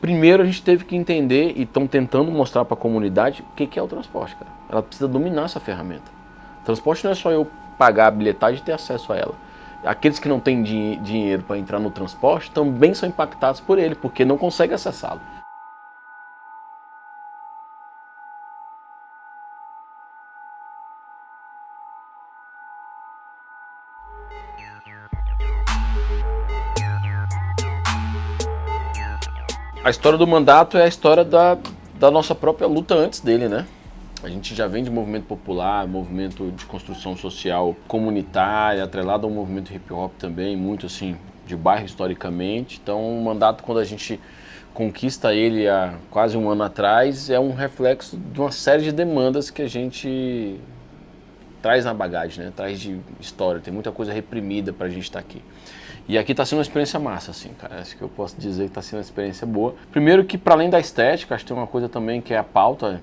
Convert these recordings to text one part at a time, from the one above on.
Primeiro a gente teve que entender e estão tentando mostrar para a comunidade o que é o transporte, cara. Ela precisa dominar essa ferramenta. Transporte não é só eu pagar a bilhetagem e ter acesso a ela. Aqueles que não têm dinheiro para entrar no transporte também são impactados por ele, porque não conseguem acessá-lo. A história do mandato é a história da nossa própria luta antes dele, né? A gente já vem de movimento popular, movimento de construção social comunitária, atrelado ao movimento hip hop também, muito assim, de bairro historicamente. Então o mandato, quando a gente conquista ele há quase um ano atrás, é um reflexo de uma série de demandas que a gente traz na bagagem, né? Traz de história, tem muita coisa reprimida pra gente estar aqui. E aqui está sendo uma experiência massa, assim, cara. Acho que eu posso dizer que está sendo uma experiência boa. Primeiro que, para além da estética, acho que tem uma coisa também que é a pauta.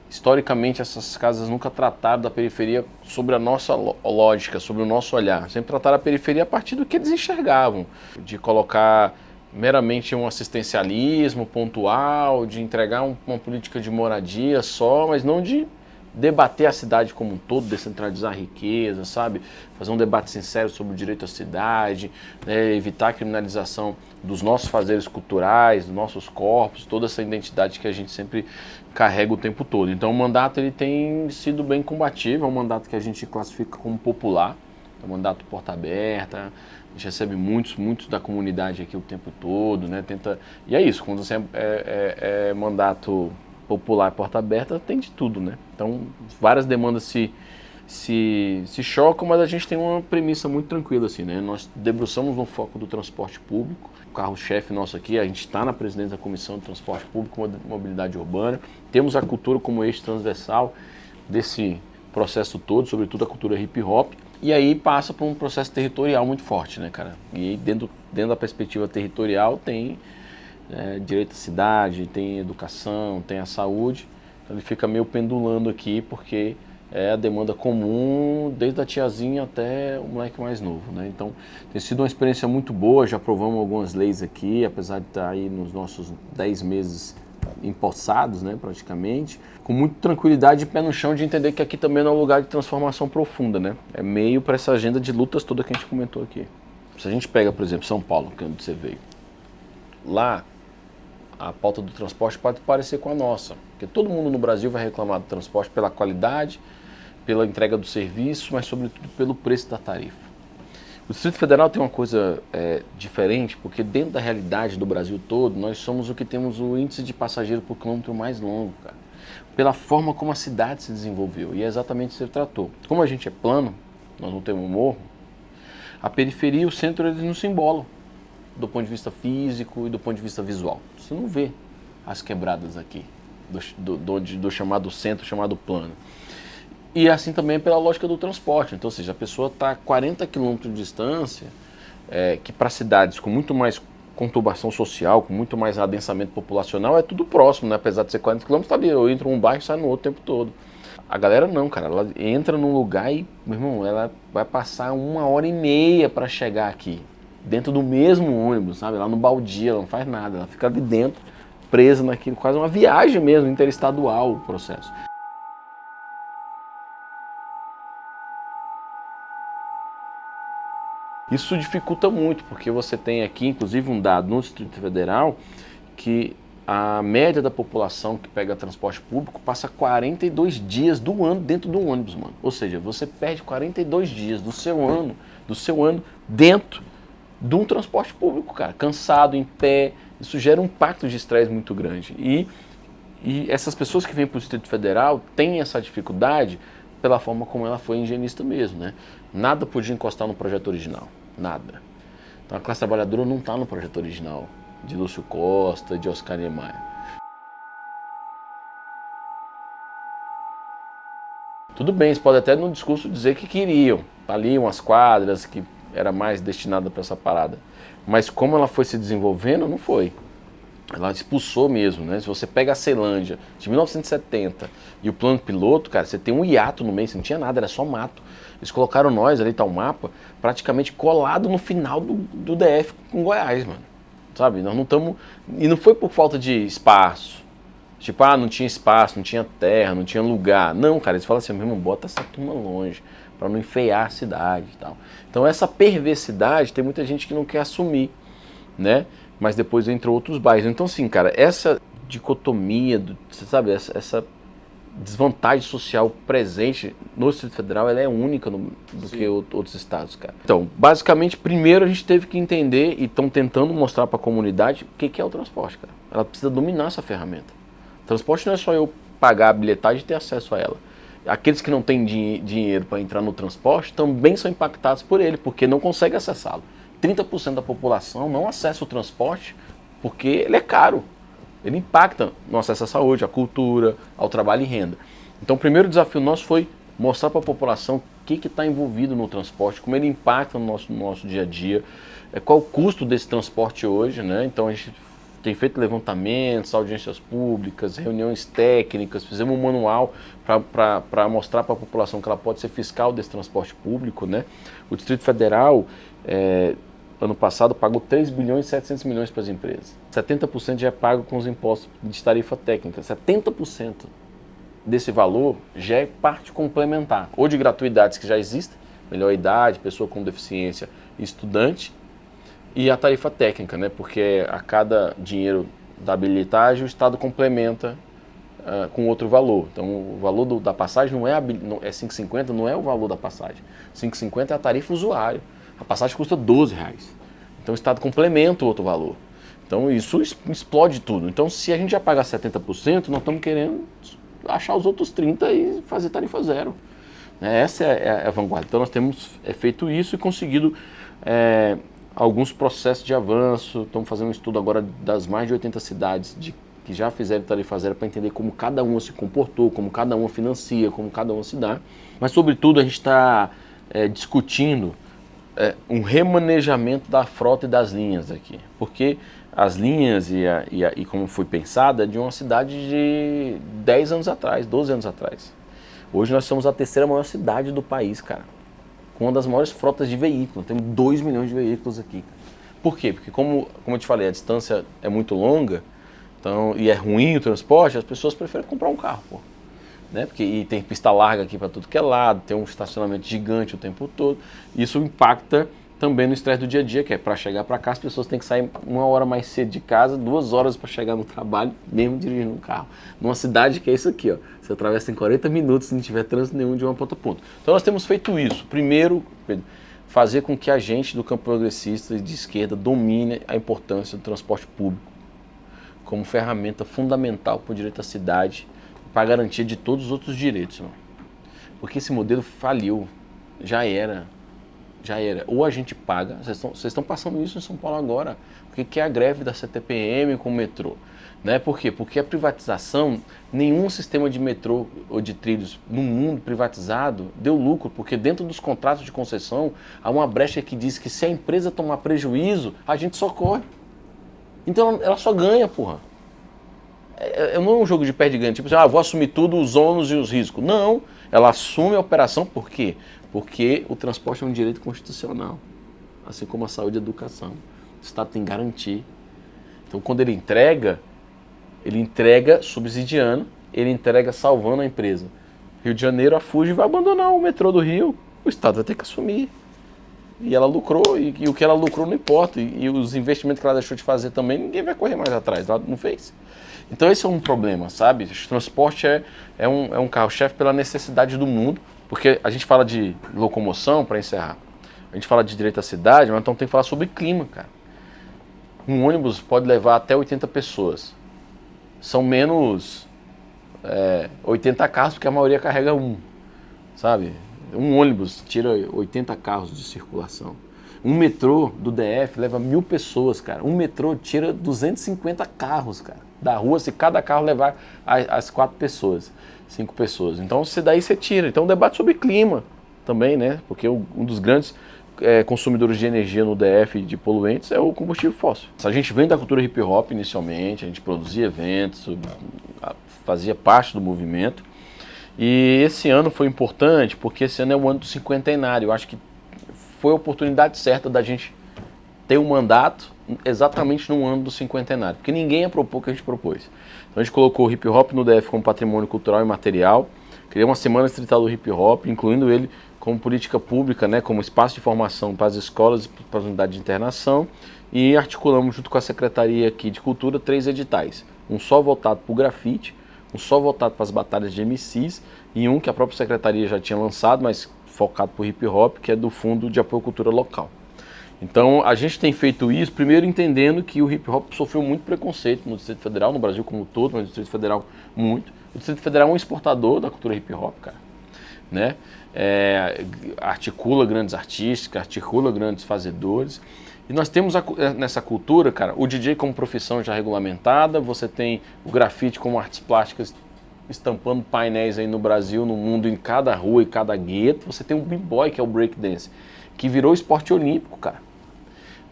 Historicamente, essas casas nunca trataram da periferia sobre a nossa lógica, sobre o nosso olhar. Sempre trataram a periferia a partir do que eles enxergavam. De colocar meramente um assistencialismo pontual, de entregar uma política de moradia só, mas não de debater a cidade como um todo, descentralizar a riqueza, sabe? Fazer um debate sincero sobre o direito à cidade, né? Evitar a criminalização dos nossos fazeres culturais, dos nossos corpos, toda essa identidade que a gente sempre carrega o tempo todo. Então o mandato ele tem sido bem combativo, é um mandato que a gente classifica como popular, é um mandato porta aberta, a gente recebe muitos da comunidade aqui o tempo todo, né? E é isso, quando você é mandato popular porta aberta, tem de tudo, né? Então, várias demandas se chocam, mas a gente tem uma premissa muito tranquila, assim, né? Nós debruçamos no foco do transporte público, o carro-chefe nosso aqui, a gente está na presidência da Comissão de Transporte Público e Mobilidade Urbana, temos a cultura como eixo transversal desse processo todo, sobretudo a cultura hip-hop, e aí passa por um processo territorial muito forte, né, cara? E dentro da perspectiva territorial tem direito à cidade, tem educação, tem a saúde, então ele fica meio pendulando aqui porque é a demanda comum desde a tiazinha até o moleque mais novo, né? Então tem sido uma experiência muito boa, já aprovamos algumas leis aqui, apesar de estar aí nos nossos 10 meses empossados, né, praticamente, com muita tranquilidade e pé no chão de entender que aqui também não é um lugar de transformação profunda, né? É meio para essa agenda de lutas toda que a gente comentou aqui. Se a gente pega, por exemplo, São Paulo, que é onde você veio, lá a pauta do transporte pode parecer com a nossa, porque todo mundo no Brasil vai reclamar do transporte pela qualidade, pela entrega do serviço, mas sobretudo pelo preço da tarifa. O Distrito Federal tem uma coisa diferente, porque dentro da realidade do Brasil todo, nós somos o que temos o índice de passageiro por quilômetro mais longo, cara, pela forma como a cidade se desenvolveu, e é exatamente isso que você tratou. Como a gente é plano, nós não temos morro, a periferia e o centro eles não se embolam, do ponto de vista físico e do ponto de vista visual. Você não vê as quebradas aqui, do chamado centro, chamado plano. E assim também pela lógica do transporte. Então, ou seja, a pessoa está a 40 quilômetros de distância, que para cidades com muito mais conturbação social, com muito mais adensamento populacional, é tudo próximo, né? Apesar de ser 40 quilômetros, tá ali, eu entro num bairro e saio no outro o tempo todo. A galera não, cara, ela entra num lugar e, meu irmão, ela vai passar 1h30 para chegar aqui. Dentro do mesmo ônibus, sabe? Lá no baldio, ela não faz nada, ela fica ali dentro, presa naquilo, quase uma viagem mesmo, interestadual o processo. Isso dificulta muito, porque você tem aqui, inclusive, um dado no Distrito Federal, que a média da população que pega transporte público passa 42 dias do ano dentro do ônibus, mano. Ou seja, você perde 42 dias do seu ano dentro de um transporte público, cara, cansado, em pé. Isso gera um impacto de estresse muito grande. E essas pessoas que vêm para o Distrito Federal têm essa dificuldade pela forma como ela foi higienista mesmo, né? Nada podia encostar no projeto original, nada. Então a classe trabalhadora não está no projeto original de Lúcio Costa, de Oscar Niemeyer. Tudo bem, eles podem até no discurso dizer que queriam, ali umas quadras que era mais destinada para essa parada. Mas como ela foi se desenvolvendo, não foi. Ela expulsou mesmo, né? Se você pega a Ceilândia de 1970 e o plano piloto, cara, você tem um hiato no meio, você não tinha nada, era só mato. Eles colocaram nós, ali tá o mapa, praticamente colado no final do DF com Goiás, mano. sabe? Nós não estamos... E não foi por falta de espaço. Tipo, não tinha espaço, não tinha terra, não tinha lugar. Não, cara, eles falam assim, meu irmão, bota essa turma longe, para não enfeiar a cidade e tal. Então essa perversidade tem muita gente que não quer assumir, né? Mas depois entrou outros bairros. Então assim, cara, essa dicotomia, você sabe, essa desvantagem social presente no Distrito Federal, ela é única do que outros estados, cara. Então, basicamente, primeiro a gente teve que entender e estão tentando mostrar para a comunidade o que é o transporte, cara. Ela precisa dominar essa ferramenta. Transporte não é só eu pagar a bilhetagem e ter acesso a ela. Aqueles que não têm dinheiro para entrar no transporte também são impactados por ele, porque não conseguem acessá-lo. 30% da população não acessa o transporte porque ele é caro. Ele impacta no acesso à saúde, à cultura, ao trabalho e renda. Então o primeiro desafio nosso foi mostrar para a população o que está envolvido no transporte, como ele impacta no nosso dia a dia, qual o custo desse transporte hoje, né? Então a gente tem feito levantamentos, audiências públicas, reuniões técnicas, fizemos um manual para mostrar para a população que ela pode ser fiscal desse transporte público, né? O Distrito Federal, ano passado, pagou 3 bilhões e 700 milhões para as empresas. 70% já é pago com os impostos de tarifa técnica. 70% desse valor já é parte complementar, ou de gratuidades que já existem, melhor idade, pessoa com deficiência, estudante, e a tarifa técnica, né? Porque a cada dinheiro da bilhetagem o Estado complementa com outro valor. Então o valor da passagem não é 5,50, não é o valor da passagem. 5,50 é a tarifa usuário. A passagem custa R$12. Então o Estado complementa o outro valor. Então isso explode tudo. Então se a gente já paga 70%, nós estamos querendo achar os outros 30% e fazer tarifa zero. Essa é a vanguarda. Então nós temos feito isso e conseguido alguns processos de avanço. Estamos fazendo um estudo agora das mais de 80 cidades que já fizeram tarifa zero para entender como cada uma se comportou, como cada uma financia, como cada uma se dá. Mas sobretudo a gente está discutindo um remanejamento da frota e das linhas aqui. Porque as linhas e como foi pensada é de uma cidade de 10 anos atrás, 12 anos atrás. Hoje nós somos a terceira maior cidade do país, cara. Com uma das maiores frotas de veículos. Temos 2 milhões de veículos aqui. Por quê? Porque como eu te falei, a distância é muito longa, então, e é ruim o transporte, as pessoas preferem comprar um carro, pô. Né? E tem pista larga aqui para tudo que é lado, tem um estacionamento gigante o tempo todo. Isso impacta também no estresse do dia a dia, que é para chegar para cá as pessoas têm que sair 1 hora mais cedo de casa, 2 horas para chegar no trabalho, mesmo dirigindo um carro. Numa cidade que é isso aqui, ó, você atravessa em 40 minutos se não tiver trânsito nenhum de uma ponta a ponta. Então nós temos feito isso. Primeiro, Pedro, fazer com que a gente do campo progressista e de esquerda domine a importância do transporte público como ferramenta fundamental para o direito à cidade, para a garantia de todos os outros direitos, irmão. Porque esse modelo faliu, já era. Ou a gente paga, vocês estão passando isso em São Paulo agora, o que é a greve da CTPM com o metrô? Né? Por quê? Porque a privatização, nenhum sistema de metrô ou de trilhos no mundo privatizado deu lucro, porque dentro dos contratos de concessão há uma brecha que diz que se a empresa tomar prejuízo, a gente socorre. Então ela só ganha, porra. Não é um jogo de perde-ganha, tipo assim, vou assumir tudo, os ônus e os riscos. Não, ela assume a operação, por quê? Porque o transporte é um direito constitucional, assim como a saúde e a educação. O Estado tem que garantir. Então quando ele entrega subsidiando, ele entrega salvando a empresa. Rio de Janeiro, a Fuji vai abandonar o metrô do Rio, o Estado vai ter que assumir. E ela lucrou, e o que ela lucrou não importa. E os investimentos que ela deixou de fazer também, ninguém vai correr mais atrás, ela não fez. Então esse é um problema, sabe? O transporte é um carro-chefe pela necessidade do mundo, porque a gente fala de locomoção, para encerrar, a gente fala de direito à cidade, mas então tem que falar sobre clima, cara. Um ônibus pode levar até 80 pessoas. São menos 80 carros, porque a maioria carrega sabe? Um ônibus tira 80 carros de circulação. Um metrô do DF leva 1.000 pessoas, cara. Um metrô tira 250 carros, cara, da rua, se cada carro levar as 4 pessoas, 5 pessoas. Então, daí você tira. Então, um debate sobre clima também, né? Porque um dos grandes consumidores de energia no DF de poluentes é o combustível fóssil. A gente vem da cultura hip hop inicialmente, a gente produzia eventos, fazia parte do movimento. E esse ano foi importante porque esse ano é o ano do cinquentenário. Eu acho que foi a oportunidade certa da gente ter um mandato exatamente no ano do cinquentenário, porque ninguém ia propor o que a gente propôs. Então a gente colocou o hip hop no DF como patrimônio cultural e material, criou uma semana distrital do hip hop, incluindo ele como política pública, né, como espaço de formação para as escolas e para as unidades de internação, e articulamos junto com a Secretaria aqui de Cultura 3 editais, um só voltado para o grafite, um só voltado para as batalhas de MCs e um que a própria Secretaria já tinha lançado, mas focado para o hip hop, que é do Fundo de Apoio à Cultura Local. Então a gente tem feito isso, primeiro entendendo que o hip hop sofreu muito preconceito no Distrito Federal, no Brasil como um todo, mas no Distrito Federal muito. O Distrito Federal é um exportador da cultura hip hop, cara, né? Articula grandes artistas, articula grandes fazedores. E nós temos nessa cultura, cara, o DJ como profissão já regulamentada, você tem o grafite como artes plásticas estampando painéis aí no Brasil, no mundo, em cada rua e cada gueto. Você tem o b-boy, que é o breakdance, que virou esporte olímpico, cara,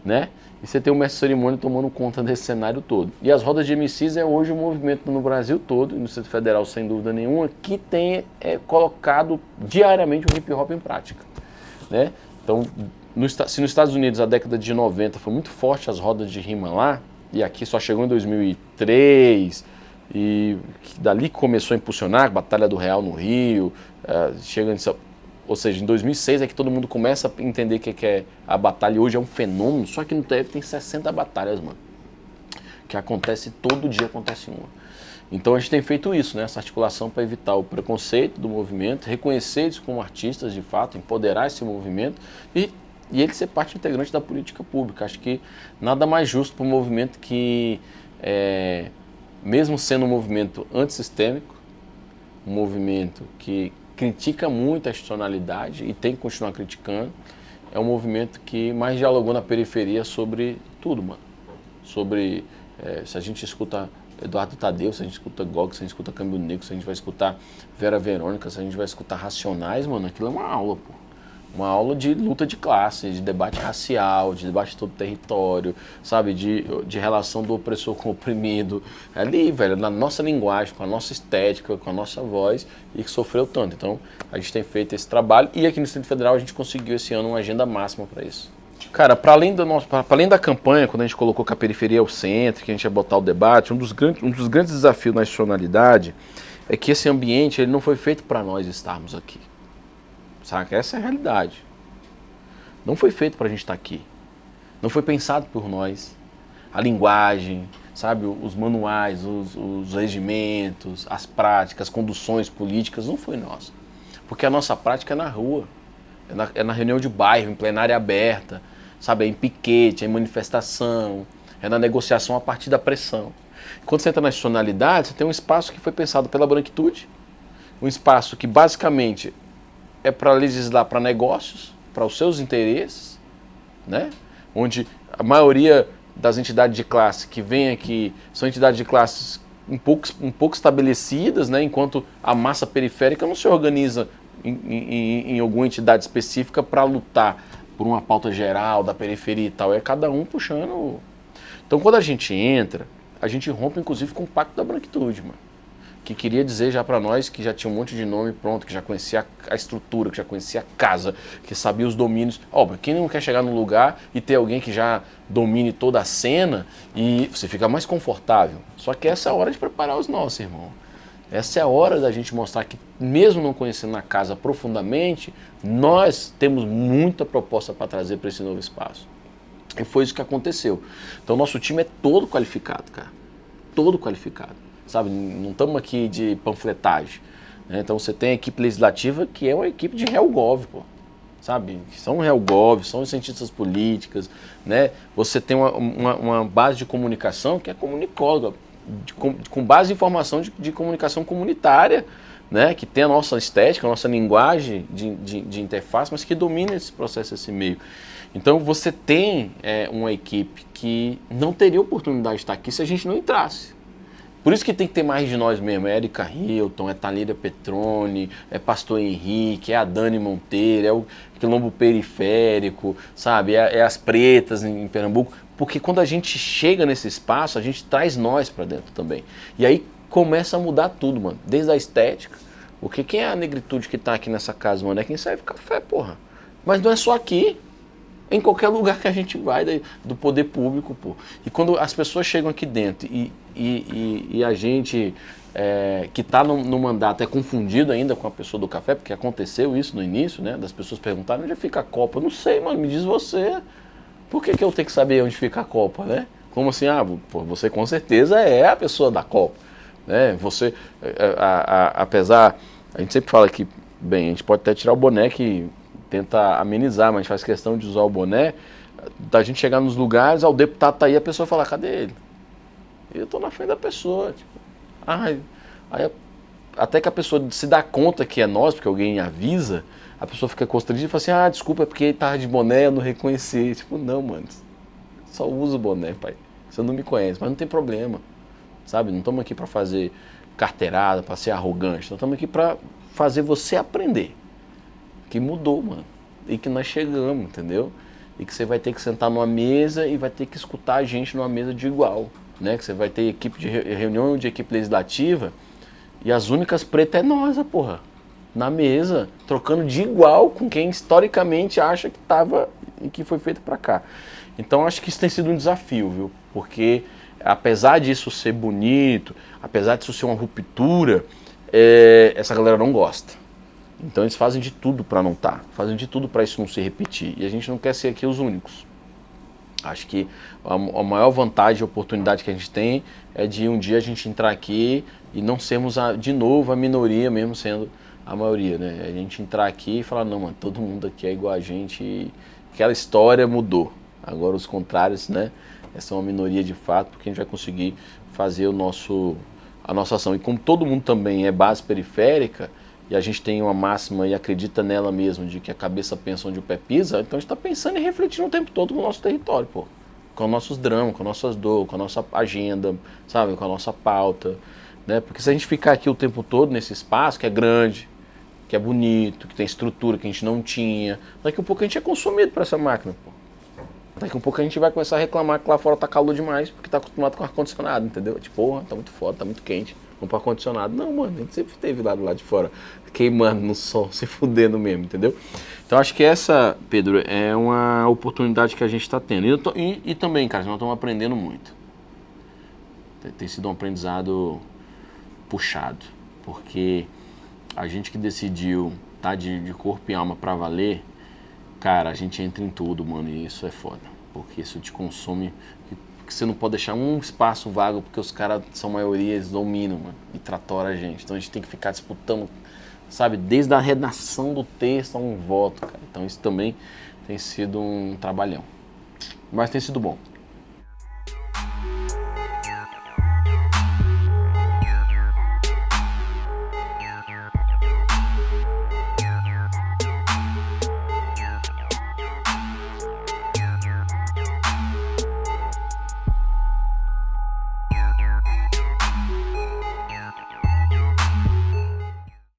né? E você tem o mestre cerimônia tomando conta desse cenário todo. E as rodas de MCs é hoje um movimento no Brasil todo, e no Distrito Federal sem dúvida nenhuma, que tem colocado diariamente o hip hop em prática, né? Então, se nos Estados Unidos a década de 90 foi muito forte as rodas de rima lá, e aqui só chegou em 2003, e dali começou a impulsionar a Batalha do Real no Rio, ou seja, em 2006 é que todo mundo começa a entender que é a batalha hoje é um fenômeno, só que no TF tem 60 batalhas, mano, que acontece todo dia, acontece uma. Então a gente tem feito isso, né, essa articulação para evitar o preconceito do movimento, reconhecer eles como artistas de fato, empoderar esse movimento e ele ser parte integrante da política pública. Acho que nada mais justo para um movimento que, mesmo sendo um movimento antissistêmico, um movimento que critica muito a institucionalidade e tem que continuar criticando, é um movimento que mais dialogou na periferia sobre tudo, mano. Sobre, se a gente escuta Eduardo Tadeu, se a gente escuta Gog, se a gente escuta Câmbio Negro, se a gente vai escutar Vera Verônica, se a gente vai escutar Racionais, mano, aquilo é uma aula, pô. Uma aula de luta de classe, de debate racial, de debate de todo o território, sabe? De relação do opressor com o oprimido. Ali, velho, na nossa linguagem, com a nossa estética, com a nossa voz, e que sofreu tanto. Então, a gente tem feito esse trabalho e aqui no Distrito Federal a gente conseguiu esse ano uma agenda máxima para isso. Cara, para além da campanha, quando a gente colocou que a periferia é o centro, que a gente ia botar o debate, um dos grandes desafios na institucionalidade é que esse ambiente ele não foi feito para nós estarmos aqui. Saca? Essa é a realidade. Não foi feito para a gente estar aqui. Não foi pensado por nós. A linguagem, sabe? Os manuais, os regimentos, as práticas, as conduções políticas, não foi nossa. Porque a nossa prática é na rua, é na reunião de bairro, em plenária aberta, sabe? É em piquete, é em manifestação, é na negociação a partir da pressão. Quando você entra na institucionalidade, você tem um espaço que foi pensado pela branquitude, um espaço que basicamente é para legislar para negócios, para os seus interesses, né? Onde a maioria das entidades de classe que vem aqui são entidades de classes um pouco estabelecidas, né? Enquanto a massa periférica não se organiza em alguma entidade específica para lutar por uma pauta geral da periferia e tal. É cada um puxando. Então quando a gente entra, a gente rompe inclusive com o pacto da branquitude, mano. Que queria dizer já para nós que já tinha um monte de nome pronto, que já conhecia a estrutura, que já conhecia a casa, que sabia os domínios. Óbvio, quem não quer chegar num lugar e ter alguém que já domine toda a cena e você fica mais confortável. Só que essa é a hora de preparar os nossos, irmão. Essa é a hora da gente mostrar que, mesmo não conhecendo a casa profundamente, nós temos muita proposta para trazer para esse novo espaço. E foi isso que aconteceu. Então, nosso time é todo qualificado, cara. Todo qualificado. Sabe, não estamos aqui de panfletagem, né? Então você tem a equipe legislativa que é uma equipe de Helgov, pô, sabe? São Helgov, são cientistas políticas, né? Você tem uma base de comunicação que é comunicóloga, com base em informação de comunicação comunitária, né? Que tem a nossa estética, a nossa linguagem de interface, mas que domina esse processo, esse meio. Então você tem uma equipe que não teria oportunidade de estar aqui se a gente não entrasse. Por isso que tem que ter mais de nós mesmo, é Érica Hilton, é Thalíria Petroni, é Pastor Henrique, é a Dani Monteiro, é o Quilombo Periférico, sabe, é as pretas em Pernambuco, porque quando a gente chega nesse espaço, a gente traz nós pra dentro também. E aí começa a mudar tudo, mano, desde a estética, porque quem é a negritude que tá aqui nessa casa, mano, é quem serve café, porra. Mas não é só aqui, em qualquer lugar que a gente vai do poder público, pô. E quando as pessoas chegam aqui dentro e a gente que está no mandato é confundido ainda com a pessoa do café, porque aconteceu isso no início, né? Das pessoas perguntarem onde fica a Copa. Eu não sei, mano, me diz você. Por que eu tenho que saber onde fica a Copa, né? Como assim? Pô, você com certeza é a pessoa da Copa, né? Você, apesar, a gente sempre fala que, bem, a gente pode até tirar o boné que tenta amenizar, mas a gente faz questão de usar o boné, da gente chegar nos lugares, o deputado tá aí, a pessoa fala, cadê ele? Eu tô na frente da pessoa, tipo, aí até que a pessoa se dá conta que é nós, porque alguém avisa, a pessoa fica constrangida e fala assim, desculpa, é porque ele tava de boné, eu não reconheci. Tipo, não, mano, só usa o boné, pai. Você não me conhece, mas não tem problema, sabe? Não estamos aqui para fazer carteirada, para ser arrogante, nós estamos aqui para fazer você aprender que mudou, mano, e que nós chegamos, entendeu? E que você vai ter que sentar numa mesa e vai ter que escutar a gente numa mesa de igual, né? Que você vai ter equipe de reunião de equipe legislativa e as únicas pretas é nós, porra, na mesa, trocando de igual com quem historicamente acha que estava e que foi feito para cá. Então acho que isso tem sido um desafio, viu? Porque apesar disso ser bonito, apesar disso ser uma ruptura, essa galera não gosta. Então eles fazem de tudo para não estar, fazem de tudo para isso não se repetir. E a gente não quer ser aqui os únicos. Acho que a maior vantagem e oportunidade que a gente tem é de um dia a gente entrar aqui e não sermos de novo a minoria, mesmo sendo a maioria, né? A gente entrar aqui e falar, não, mano, todo mundo aqui é igual a gente e aquela história mudou. Agora os contrários, né? Essa é uma minoria de fato, porque a gente vai conseguir fazer a nossa ação. E como todo mundo também é base periférica, e a gente tem uma máxima e acredita nela mesmo, de que a cabeça pensa onde o pé pisa, então a gente está pensando e refletindo o tempo todo com o nosso território, pô. Com os nossos dramas, com as nossas dores, com a nossa agenda, sabe? Com a nossa pauta, né? Porque se a gente ficar aqui o tempo todo nesse espaço, que é grande, que é bonito, que tem estrutura que a gente não tinha, daqui a pouco a gente é consumido por essa máquina, pô. Daqui a pouco a gente vai começar a reclamar que lá fora tá calor demais, porque tá acostumado com ar-condicionado, entendeu? Tipo, porra, tá muito foda, tá muito quente, vamos pro ar-condicionado. Não, mano, a gente sempre teve lá do lado de fora, queimando no sol, se fudendo mesmo, entendeu? Então acho que essa, Pedro, é uma oportunidade que a gente tá tendo. E também, cara, nós estamos aprendendo muito. Tem sido um aprendizado puxado, porque a gente que decidiu tá de corpo e alma pra valer, cara, a gente entra em tudo, mano, e isso é foda. Porque isso te consome, que você não pode deixar um espaço vago, porque os caras são maioria, eles dominam, mano, e tratoram a gente. Então a gente tem que ficar disputando, sabe, desde a redação do texto a um voto, cara. Então isso também tem sido um trabalhão. Mas tem sido bom.